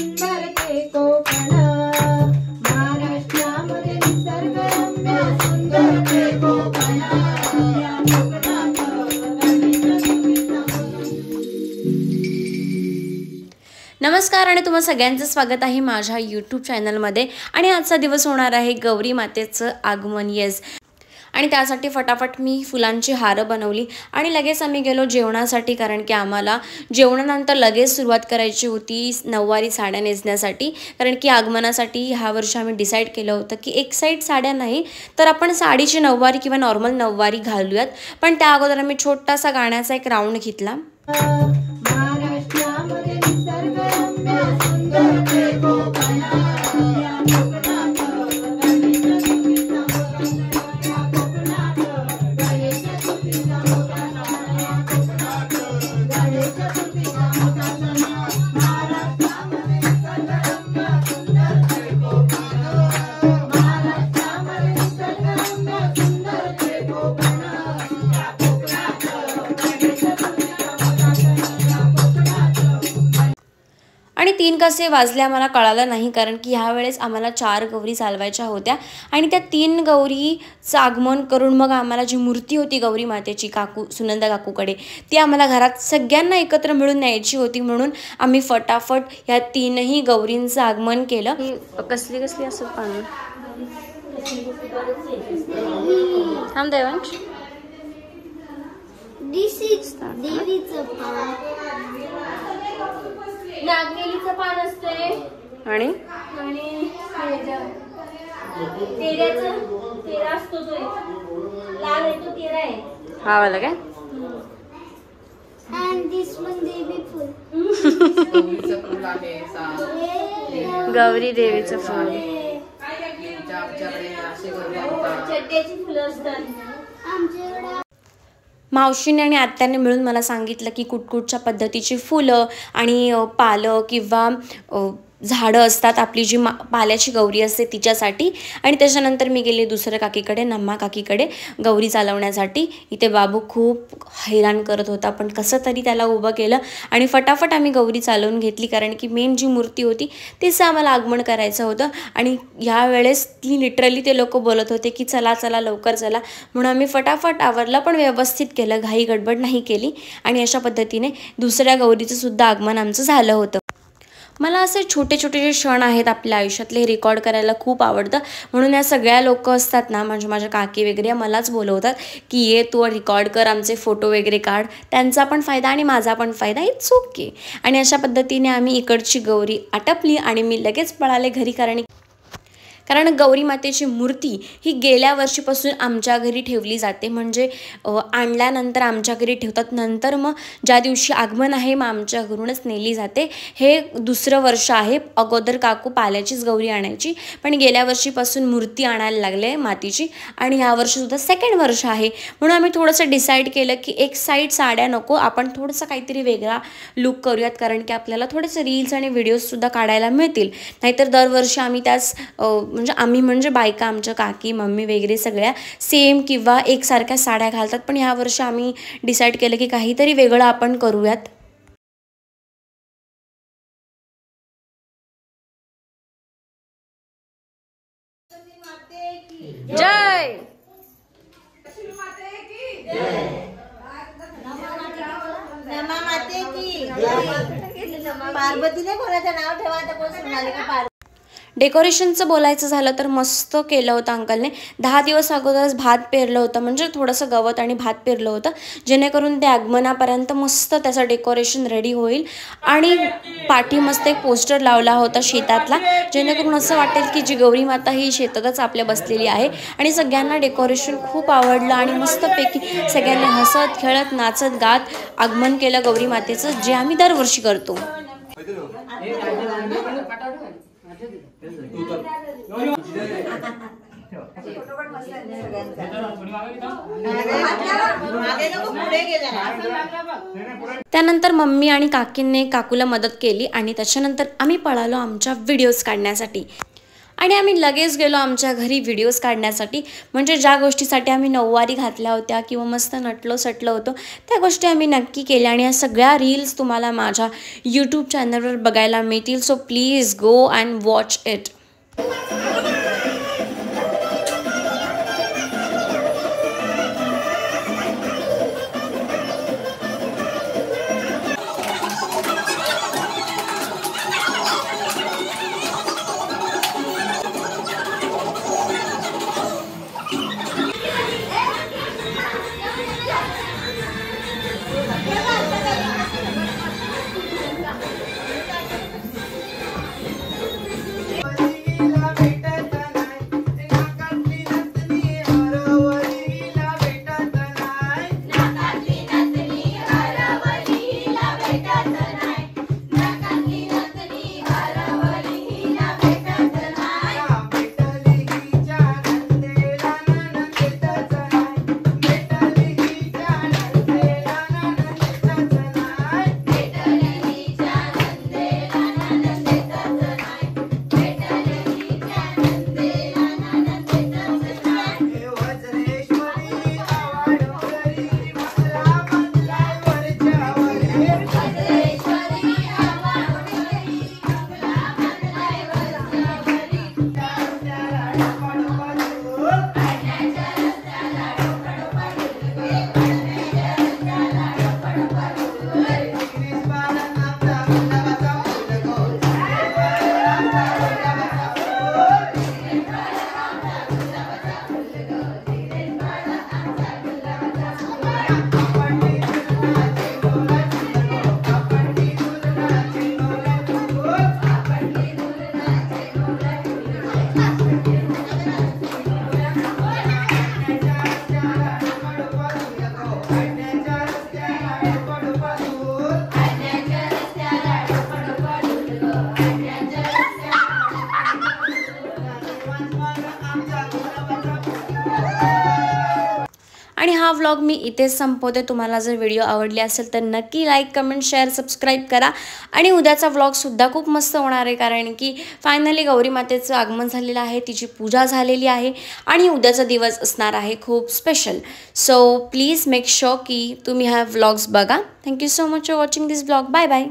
सुंदर ते कोकण, महाराष्ट्रामध्ये निसर्गरम्य सुंदर ते कोकण, या कोकणात नमस्कार आणि तुम्हा सगळ्यांचं स्वागत आहे माझ्या यूट्यूब चॅनलमध्ये। आणि आजचा दिवस होणार आहे गौरी मातेचं आगमन। येस, आणि त्यासाठी फटाफट मी फुलांची हार बनवली आणि लगेच आम्ही गेलो जेवणासाठी, कारण की आम्हाला जेवणानंतर लगेच सुरुवात करायची होती नऊवारी साड्या नेसण्यासाठी। कारण की आगमनासाठी ह्या वर्षी आम्ही डिसाईड केलं होतं की एक साईड साड्या नाही तर आपण साडीची नऊवारी किंवा नॉर्मल नऊवारी घालूयात। पण त्या अगोदर आम्ही छोटासा गाण्याचा एक राऊंड घेतला। महाराष्ट्रामध्ये निसर्गरम्य सुंदर ते कोकण, या कोकणात गणेश चतुर्थीचा मोठा सण, या कोकणात गणेश चतुर्थीचा मोठा सण, महाराष्ट्रामध्ये निसर्गरम्य सुंदर ते कोकण, महाराष्ट्रामध्ये निसर्गरम्य सुंदर ते कोकण, या कोकणात गणेश चतुर्थीचा मोठा सण, या कोकणात। आणि 3 कसे वाजले आम्हाला कळालं नाही, कारण की ह्या वेळेस आम्हाला 4 गौरी चालवायच्या होत्या आणि त्या 3 गौरीचं आगमन करून मग आम्हाला जी मूर्ती होती गौरी मातेची काकू सुनंदा काकूकडे, ती आम्हाला घरात सगळ्यांना एकत्र मिळून न्यायची होती। म्हणून आम्ही फटाफट ह्या 3ही गौरींचं आगमन केलं। कसली कसली असं पाणी थांब देवांश, दिस इज देवीचं पान, नागवेलीचं पान असते आणि तेरा असतो, तो लाल आहे तो 13 आहे। हा वाला काय? अँड दिस वन देवी फुल, गौरी देवीचं फूल, चड्ड्याची फुलं असतात आमच्याकडे। मावशीने आणि आत्याने मिळून मला सांगितलं की कुटकुटच्या पद्धतीची फुलं आणि पालं किंवा झाडं असतात आपली जी पाल्याची गौरी असते तिच्यासाठी। आणि त्याच्यानंतर मी गेले दुसऱ्या काकीकडे, नम्मा काकीकडे गौरी चालवण्यासाठी। इथे बाबू खूप हैराण करत होता, पण कसं तरी त्याला उभं केलं आणि फटाफट आम्ही गौरी चालवून घेतली, कारण की मेन जी मूर्ती होती तीच आम्हाला आगमन करायचं होतं। आणि ह्यावेळेस ती लिटरली ते लोक बोलत होते की चला चला लवकर चला, म्हणून आम्ही फटाफट आवरलं पण व्यवस्थित केलं, घाई गडबड नाही केली। आणि अशा पद्धतीने दुसऱ्या गौरीचं सुद्धा आगमन आमचं झालं होतं। मला असे छोटे छोटे जे क्षण आहेत आपल्या आयुष्यातले रेकॉर्ड करायला खूप आवडतं, म्हणून या सगळ्या लोक असतात ना, म्हणजे माझ्या काकी वगैरे मलाच बोलवतात की ये तू रेकॉर्ड कर, आमचे फोटो वगैरे काढ, त्यांचा पण फायदा आणि माझा पण फायदा, इट्स ओके। आणि अशा पद्धतीने आम्ही इकडची गौरी आटपली आणि मी लगेच पळाले घरी, कारण गौरी मातेची मूर्ती ही गेल्या वर्षीपासून आमच्या घरी ठेवली जाते। म्हणजे आणल्यानंतर आमच्या घरी ठेवतात, नंतर मग ज्या दिवशी आगमन आहे मग आमच्या घरूनच नेली जाते। हे दुसरं वर्ष आहे, अगोदर काकू पाल्याचीच गौरी आणायची, पण गेल्या वर्षीपासून मूर्ती आणायला लागले मातीची, आणि ह्या वर्षीसुद्धा सेकंड वर्ष आहे। म्हणून आम्ही थोडंसं डिसाईड केलं की एक साईड साड्या नको, आपण थोडंसं काहीतरी वेगळा लुक करूयात, कारण की आपल्याला थोडेसे रील्स आणि व्हिडिओजसुद्धा काढायला मिळतील। नाहीतर दरवर्षी आम्ही त्याच म्हणजे आम्ही म्हणजे बायका, आमच्या काकी मम्मी वगैरे सगळ्या सेम किंवा एकसारख्या साड्या घालतात, पण ह्या वर्षी आम्ही डिसाईड केलं की काहीतरी वेगळं आपण करूयात। जय नमा माते की पार्वतीने कोणाचं नाव ठेवा तर कोण सोनाली का? डेकोरेशनचं बोलायचं झालं तर मस्त केलं होतं अंकलने। 10 दिवस अगोदरच भात पेरलं होतं, म्हणजे थोडंसं गवत आणि भात पेरलं होतं, जेणेकरून ते आगमनापर्यंत मस्त त्याचं डेकोरेशन रेडी होईल। आणि पाठी मस्त एक पोस्टर लावला होता शेतातला, जेणेकरून असं वाटेल की जी गौरी माता ही शेतातच आपल्या बसलेली आहे। आणि सगळ्यांना डेकोरेशन खूप आवडलं आणि मस्तपैकी सगळ्यांनी हसत खेळत नाचत गात आगमन केलं गौरी मातेचं, जे आम्ही दरवर्षी करतो। त्यानंतर मम्मी आणि काकींनी काकूला मदत केली आणि त्याच्यानंतर आम्ही पळालो आमच्या व्हिडिओज काढण्यासाठी। आणि आम्ही लगेच गेलो आमच्या घरी व्हिडिओज काढण्यासाठी. म्हणजे ज्या गोष्टीसाठी आम्ही नऊवारी घातल्या होत्या किंवा मस्त नटलो सटलो होतो त्या गोष्टी आम्ही नक्की केल्या. आणि या सगळ्या रील्स तुम्हाला माझ्या यूट्यूब चॅनलवर बघायला मिळतील. So please go and watch it. आणि हा व्लॉग मी इथेच संपवते. तुम्हाला जर व्हिडिओ आवडली असेल तर नक्की लाईक कमेंट शेअर सबस्क्राईब करा. आणि उद्याचा व्लॉगसुद्धा खूप मस्त होणार आहे कारण की फायनली गौरी मातेचं आगमन झालेलं आहे, तिची पूजा झालेली आहे आणि उद्याचा दिवस असणार आहे खूप special. So please make sure की तुम्ही हा व्लॉग्स बघा. Thank you so much for watching this vlog. Bye bye.